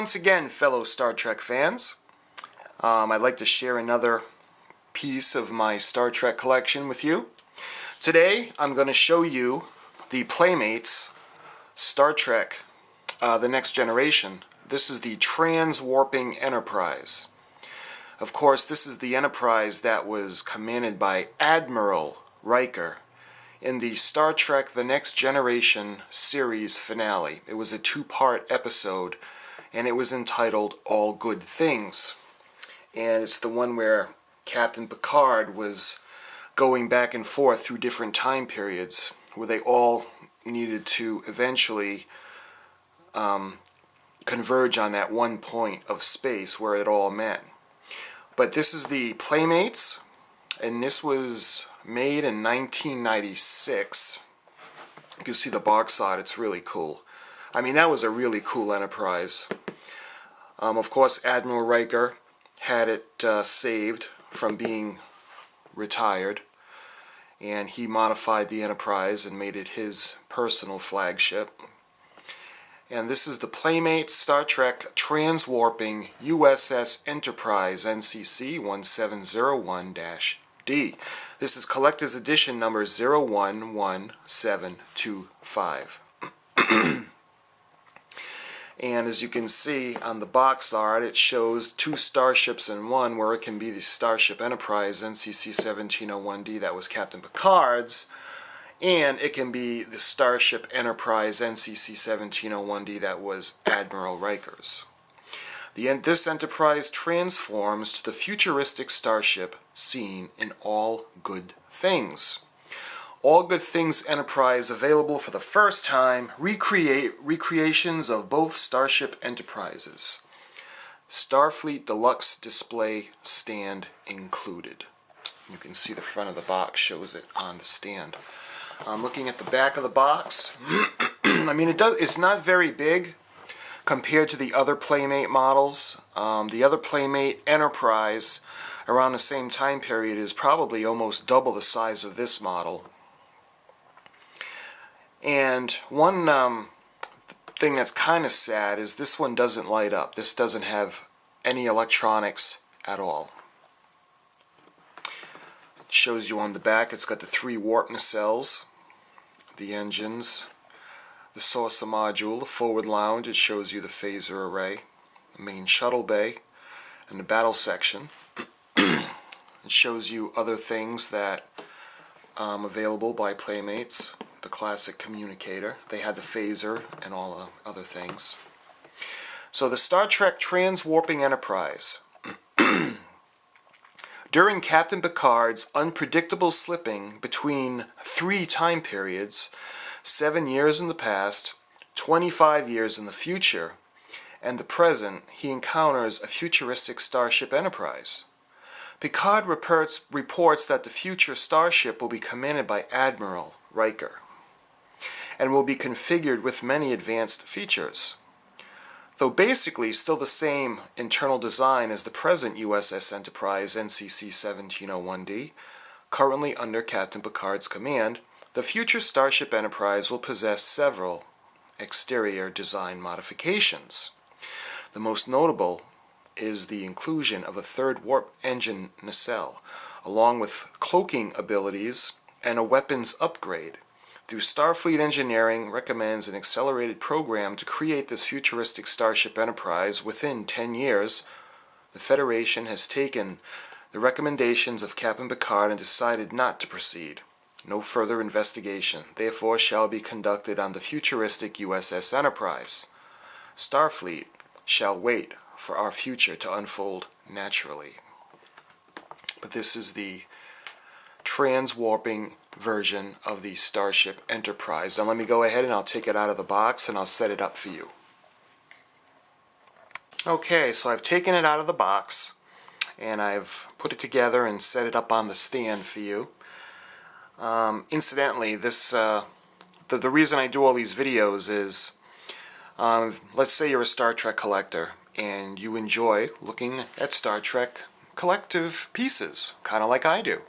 once again, fellow Star Trek fans. I'd like to share another piece of my Star Trek collection with you. Today, I'm going to show you the Playmates Star Trek The Next Generation. This is the Transwarping Enterprise. Of course, this is the Enterprise that was commanded by Admiral Riker in the Star Trek The Next Generation series finale. It was a two-part episode, and it was entitled All Good Things. And it's the one where Captain Picard was going back and forth through different time periods, where they all needed to eventually converge on that one point of space where it all met. But this is the Playmates, and this was made in 1996. You can see the box art, it's really cool. I mean, that was a really cool Enterprise. Of course, Admiral Riker had it saved from being retired, and he modified the Enterprise and made it his personal flagship. And this is the Playmates Star Trek Transwarping USS Enterprise NCC-1701-D. This is Collector's Edition number 011725. And as you can see on the box art, it shows two starships in one, where it can be the Starship Enterprise NCC-1701-D, that was Captain Picard's, and it can be the Starship Enterprise NCC-1701-D, that was Admiral Riker's. This Enterprise transforms to the futuristic starship seen in All Good Things. All Good Things Enterprise available for the first time, recreations of both Starship Enterprises. Starfleet Deluxe display stand included. You can see the front of the box shows it on the stand. I'm looking at the back of the box. I mean, it's not very big compared to the other Playmate models. The other Playmate Enterprise around the same time period is probably almost double the size of this model. And one thing that's kind of sad is this one doesn't light up. This doesn't have any electronics at all. It shows you on the back, it's got the 3 warp nacelles, the engines, the saucer module, the forward lounge. It shows you the phaser array, the main shuttle bay, and the battle section. It shows you other things that available by Playmates. The classic communicator. They had the phaser and all the other things. So the Star Trek Transwarping Enterprise. During Captain Picard's unpredictable slipping between 3 time periods, 7 years in the past, 25 years in the future, and the present, he encounters a futuristic Starship Enterprise. Picard reports that the future starship will be commanded by Admiral Riker and will be configured with many advanced features. Though basically still the same internal design as the present USS Enterprise NCC-1701-D, currently under Captain Picard's command, the future Starship Enterprise will possess several exterior design modifications. The most notable is the inclusion of a 3rd warp engine nacelle, along with cloaking abilities and a weapons upgrade. Through Starfleet Engineering recommends an accelerated program to create this futuristic Starship Enterprise within 10 years, the Federation has taken the recommendations of Captain Picard and decided not to proceed. No further investigation, therefore, shall be conducted on the futuristic USS Enterprise. Starfleet shall wait for our future to unfold naturally. But this is the transwarping version of the Starship Enterprise. Now let me go ahead and I'll take it out of the box and I'll set it up for you. Okay, so I've taken it out of the box and I've put it together and set it up on the stand for you. Incidentally, this the reason I do all these videos is, let's say you're a Star Trek collector and you enjoy looking at Star Trek collective pieces, kind of like I do.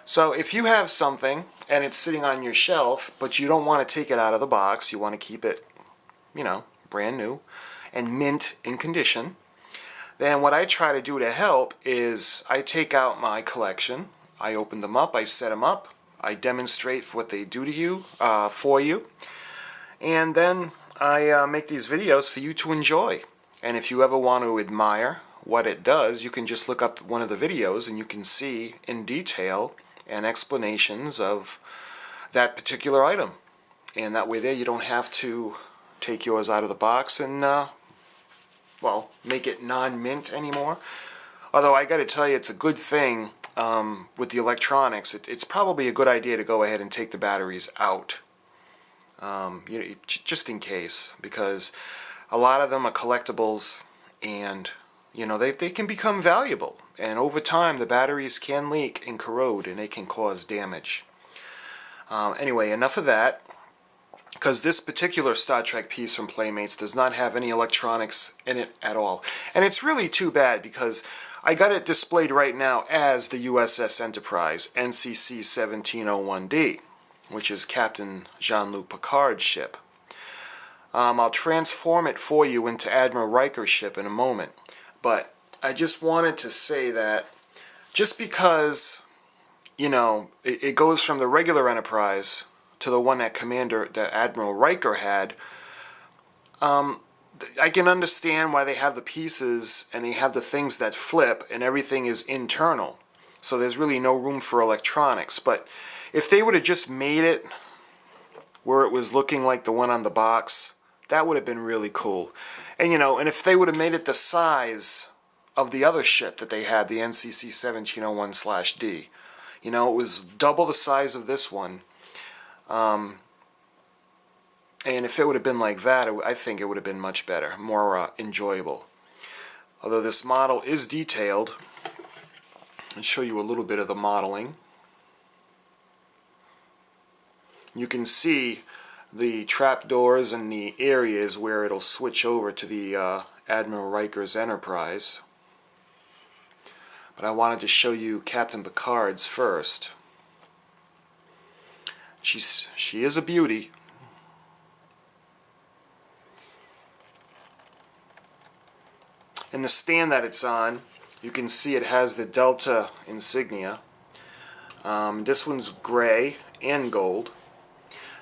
So if you have something and it's sitting on your shelf, but you don't want to take it out of the box, you want to keep it, you know, brand new, and mint in condition, then what I try to do to help is I take out my collection, I open them up, I set them up, I demonstrate what they do to you, for you, and then I make these videos for you to enjoy. And if you ever want to admire what it does, you can just look up one of the videos and you can see in detail and explanations of that particular item. And that way there you don't have to take yours out of the box and well, make it non-mint anymore. Although I got to tell you, it's a good thing with the electronics. It's probably a good idea to go ahead and take the batteries out, you know, just in case, because a lot of them are collectibles, and you know they can become valuable. And over time, the batteries can leak and corrode, and they can cause damage. Anyway, enough of that. Because this particular Star Trek piece from Playmates does not have any electronics in it at all. And it's really too bad, because I got it displayed right now as the USS Enterprise, NCC-1701-D, which is Captain Jean-Luc Picard's ship. I'll transform it for you into Admiral Riker's ship in a moment. But I just wanted to say that just because, you know, it goes from the regular Enterprise to the one that Admiral Riker had, I can understand why they have the pieces and they have the things that flip and everything is internal. So there's really no room for electronics. But if they would have just made it where it was looking like the one on the box, that would have been really cool. And you know, and if they would have made it the size of the other ship that they had, the NCC-1701-D, you know, it was double the size of this one. And if it would have been like that, I think it would have been much better, more enjoyable. Although this model is detailed, I'll show you a little bit of the modeling. You can see the trapdoors and the areas where it'll switch over to the Admiral Riker's Enterprise. But I wanted to show you Captain Picard's first. She is a beauty. In the stand that it's on, you can see it has the Delta insignia. This one's gray and gold.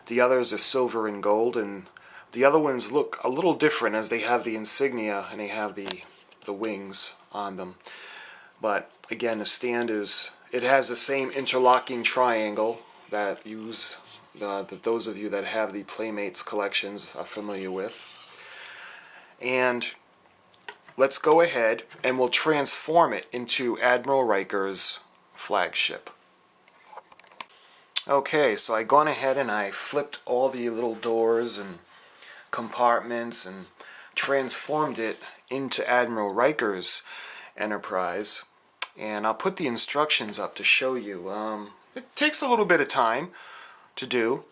The others are silver and gold, and the other ones look a little different as they have the insignia and they have the wings on them. But again, the stand it has the same interlocking triangle that those of you that have the Playmates collections are familiar with. And let's go ahead and we'll transform it into Admiral Riker's flagship. Okay, so I gone ahead and I flipped all the little doors and compartments and transformed it into Admiral Riker's Enterprise. And I'll put the instructions up to show you. It takes a little bit of time to do.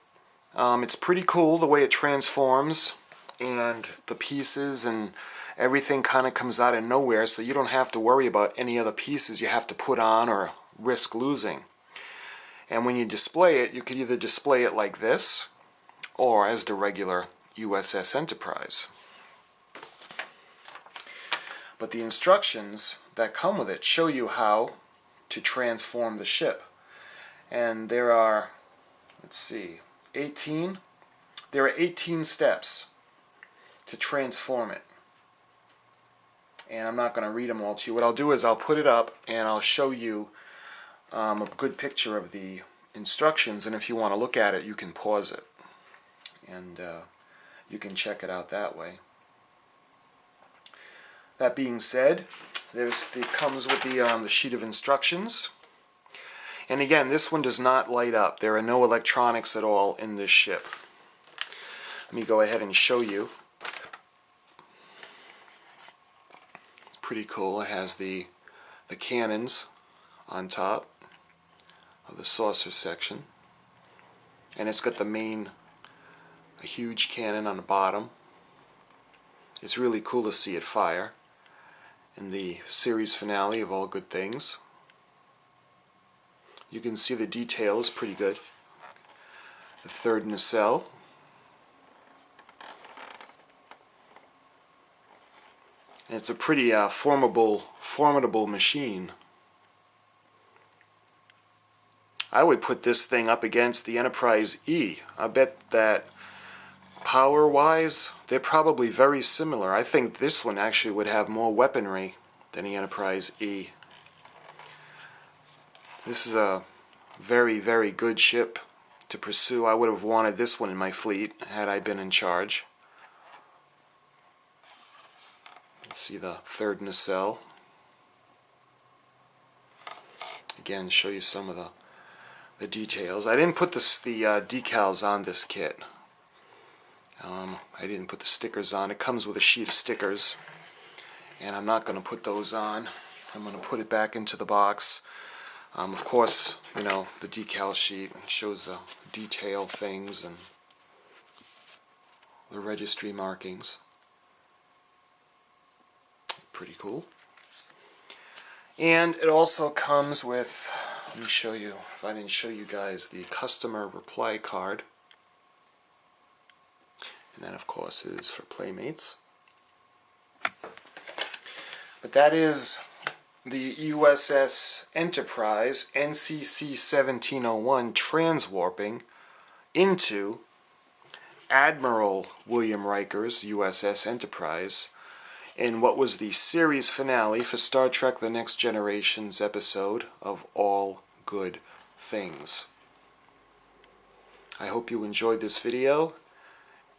It's pretty cool the way it transforms, and the pieces and everything kind of comes out of nowhere, so you don't have to worry about any other pieces you have to put on or risk losing. And when you display it, you could either display it like this or as the regular USS Enterprise. But the instructions that come with it show you how to transform the ship. And there are, let's see, 18? There are 18 steps to transform it. And I'm not going to read them all to you. What I'll do is I'll put it up and I'll show you a good picture of the instructions, and if you want to look at it, you can pause it and you can check it out that way. That being said, it comes with the sheet of instructions. And again, this one does not light up. There are no electronics at all in this ship. Let me go ahead and show you. It's pretty cool. It has the cannons on top of the saucer section. And it's got a huge cannon on the bottom. It's really cool to see it fire in the series finale of All Good Things. You can see the detail is pretty good. The third nacelle. It's a pretty formidable machine. I would put this thing up against the Enterprise E. I bet that power-wise, they're probably very similar. I think this one actually would have more weaponry than the Enterprise E. This is a very, very good ship to pursue. I would have wanted this one in my fleet had I been in charge. Let's see the third nacelle. Again, show you some of the details. I didn't put the decals on this kit. I didn't put the stickers on. It comes with a sheet of stickers, and I'm not going to put those on. I'm going to put it back into the box. Of course, you know, the decal sheet shows the detail things and the registry markings. Pretty cool. And it also comes with, let me show you, if I didn't show you guys, the customer reply card. And that, of course, is for Playmates. But that is the USS Enterprise NCC-1701 transwarping into Admiral William Riker's USS Enterprise in what was the series finale for Star Trek The Next Generation's episode of All Good Things. I hope you enjoyed this video,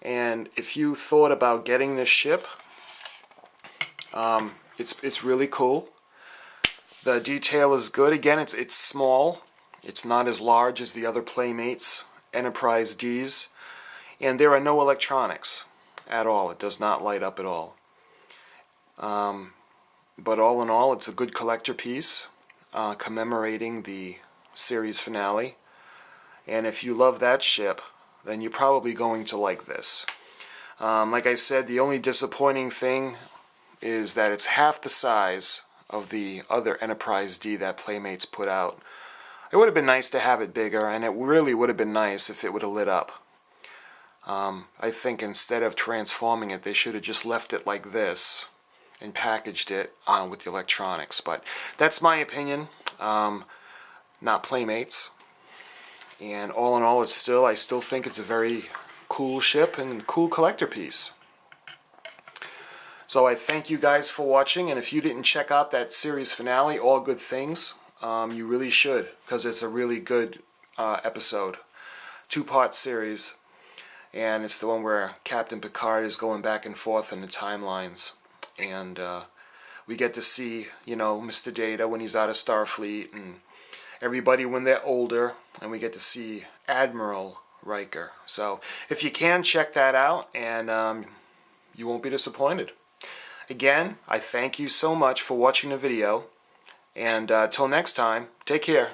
and if you thought about getting this ship, it's really cool. The detail is good. Again, it's small. It's not as large as the other Playmates Enterprise Ds, and there are no electronics at all. It does not light up at all. But all in all, it's a good collector piece commemorating the series finale. And if you love that ship, then you're probably going to like this. Like I said, the only disappointing thing is that it's half the size of the other Enterprise D that Playmates put out. It would have been nice to have it bigger, and it really would have been nice if it would have lit up. I think instead of transforming it, they should have just left it like this and packaged it with the electronics. But that's my opinion, not Playmates. And all in all, I still think it's a very cool ship and cool collector piece. So I thank you guys for watching, and if you didn't check out that series finale, All Good Things, you really should, because it's a really good episode. Two-part series, and it's the one where Captain Picard is going back and forth in the timelines, and we get to see, you know, Mr. Data when he's out of Starfleet, and everybody when they're older, and we get to see Admiral Riker. So if you can, check that out, and you won't be disappointed. Again, I thank you so much for watching the video, and till next time, take care.